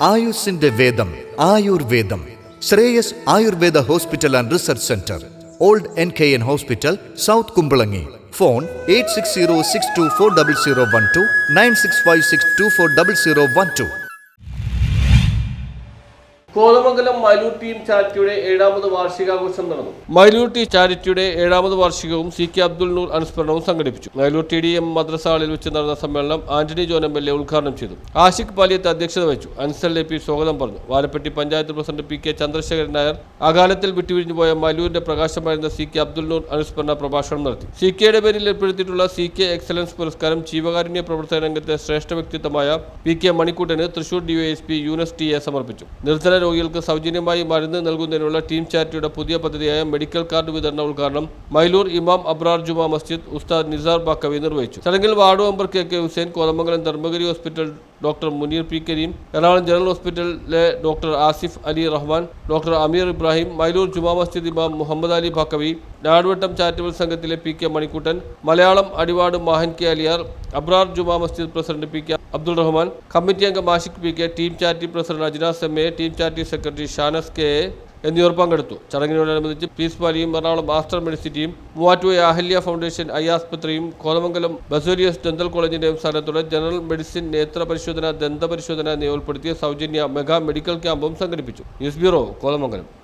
ആയുസിന്റെ വേദം ആയുർവേദം. Shreyas Ayurveda hospital and research centre, old NKN hospital, south Kumbalangi. Phone 8606240012 9656240012. Kothamangalam Mylur team ചാരിറ്റിയുടെ 7ാമത് വാർഷികാഘോഷം നടന്നു. മൈലൂർ ടീം ചാരിറ്റിയുടെ 7ാമത് വാർഷികവും CK അബ്ദുൽ നൂർ അനുസ്മരണവും സംഘടിപ്പിച്ചു. മൈലൂർ TDM മദ്രസ ഹാളിൽ വെച്ച് നടന്ന സമ്മേളനം ആന്റണി ജോൺ MLA ഉദ്ഘാടനം ചെയ്തു. ആഷിഖ് പാലിയത്ത് അധ്യക്ഷത വഹിച്ചു. അൻസൽ AP സ്വാഗതം പറഞ്ഞു. വാരപ്പെട്ടി പഞ്ചായത്ത് പ്രസിഡന്റ് PK ചന്ദ്രശേഖരൻ നായർ അകാലത്തിൽ വിട്ടുപിരിഞ്ഞുപോയ മൈലൂരിന്റെ പ്രകാശമായിരുന്ന CK അബ്ദുൽ നൂർ അനുസ്മരണ പ്രഭാഷണം നടത്തി. CKയുടെ പേരിൽ ഏർപ്പെടുത്തിയിട്ടുള്ള CK എക്സലൻസ് പുരസ്കാരം ജീവകാരുണ്യ പ്രവർത്തന രംഗത്തെ ശ്രേഷ്ഠ വ്യക്തിത്വമായ PK മണിക്കൂട്ടന് Thrissur DYSP Yunus TA സമർപ്പിച്ചു. നിർധന രോഗികൾക്ക് സൗജന്യമായി മരുന്ന് നൽകുന്നതിനുള്ള ടീം ചാരിറ്റിയുടെ പുതിയ പദ്ധതിയായ മെഡിക്കൽ കാർഡ് വിതരണ ഉദ്ഘാടനം മൈലൂർ ഇമാം അബ്രാർ ജുമാ മസ്ജിദ് ഉസ്താദ് നിസാർ ബാക്കവി നിർവഹിച്ചു. ചടങ്ങിൽ ward member KK Hussain, Kothamangalam Dharmagiri hospital doctor Muneer P Kareem, Ernakulam general ഹോസ്പിറ്റലിലെ ഡോക്ടർ ആസിഫ് അലി റഹ്മാൻ, ഡോക്ടർ അമീർ ഇബ്രാഹിം, മൈലൂർ ജുമാ മസ്ജിദ് ഇമാം മുഹമ്മദ് അലി ബാക്കവി, നാടുവട്ടം ചാരിറ്റബിൾ സംഘത്തിലെ PK മണിക്കൂട്ടൻ, മലയാളം അടിവാട് മാഹൻ K Aliyar, Abrar Juma Masjid president PK Abdul Rahman, committee അംഗം Ashiq PK, team charity president Ajnas MA, team charity secretary Shanas KA എന്നിവർ പങ്കെടുത്തു. ചടങ്ങിനോടനുബന്ധിച്ച് പീസ് വാലിയും Ernakulam master മെഡിസിറ്റിയും Muvattupuzha Ahalya foundation eye ആസ്പത്രിയും കോതമംഗലം ബസേലിയസ് ഡെന്റൽ കോളേജിന്റെയും സഹായത്തോടെ ജനറൽ മെഡിസിൻ, നേത്ര പരിശോധന, ദന്ത പരിശോധന എന്നിവ ഉൾപ്പെടുത്തിയ സൗജന്യ മെഗാ മെഡിക്കൽ ക്യാമ്പും സംഘടിപ്പിച്ചു. News bureau, Kothamangalam.